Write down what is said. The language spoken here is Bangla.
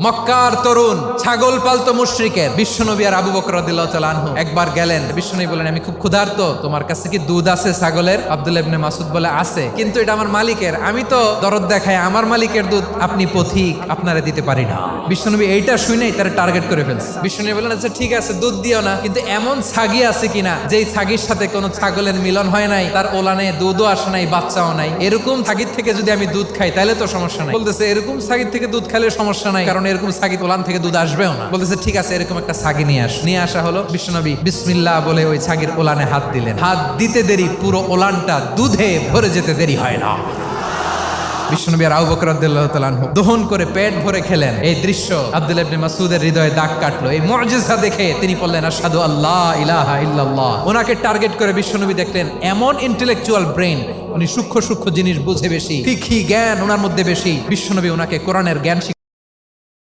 মক্কার তরুণ ছাগল পালতো মুশরিকের বিশ্বনবী আর আবু বকর রাদিয়াল্লাহু তাআলা আনহু একবার গেলেন। বিশ্বনবী বলেন, আমি খুব ক্ষুধার্ত, তোমার কাছে কি দুধ আছে ছাগলের? আব্দুল্লাহ ইবনে মাসউদ বলে, আছে, কিন্তু এটা আমার মালিকের, আমি তো দরদ দেখাই আমার মালিকের দুধ আপনি পথিক, আপনারে দিতে পারি না। বিশ্বনবী এইটা শুনেই তারা টার্গেট করে ফেলছে। বিশ্বনবী বলেন, আচ্ছা ঠিক আছে, দুধ দিও না, কিন্তু এমন ছাগি আছে কিনা যেই ছাগির সাথে কোনো ছাগলের মিলন হয় নাই, তার ওলানে দুধও আসে নাই, বাচ্চাও নাই, এরকম ছাগির থেকে যদি আমি দুধ খাই তাহলে তো সমস্যা নাই। বলতেছে, এরকম ছাগির থেকে দুধ খাইলে সমস্যা নাই, কারণ এরকম ছাগি ওলান থেকে দুধ আসবেও না। বলতেছে, ঠিক আছে, এরকম একটা ছাগি নিয়ে আসা হলো। বিশ্বনবী বিসমিল্লাহ বলে ওই ছাগির ওলানে হাত দিলেন। হাত দিতে দেরি পুরো ওলানটা দুধে ভরে যেতে দেরি হয় না। বিশ্বনবী আর আবু বকর রাদিয়াল্লাহু তাআলা আনহু দহন করে পেট ভরে খেলেন। এই দৃশ্য আব্দুল্লাহ ইবনে মাসউদের হৃদয়ে দাগ কাটলো। এই মুজিজা দেখে তিনি বললেন, আশহাদু আল্লা ইলাহা ইল্লাল্লাহ। ওনাকে টার্গেট করে বিশ্বনবী দেখলেন এমন ইন্টেলেকচুয়াল ব্রেন, উনি সূক্ষ্ম সূক্ষ্ম জিনিস বুঝে বেশি, ফিকহি জ্ঞান ওনার মধ্যে বেশি। বিশ্বনবী ওনাকে কোরআনের জ্ঞান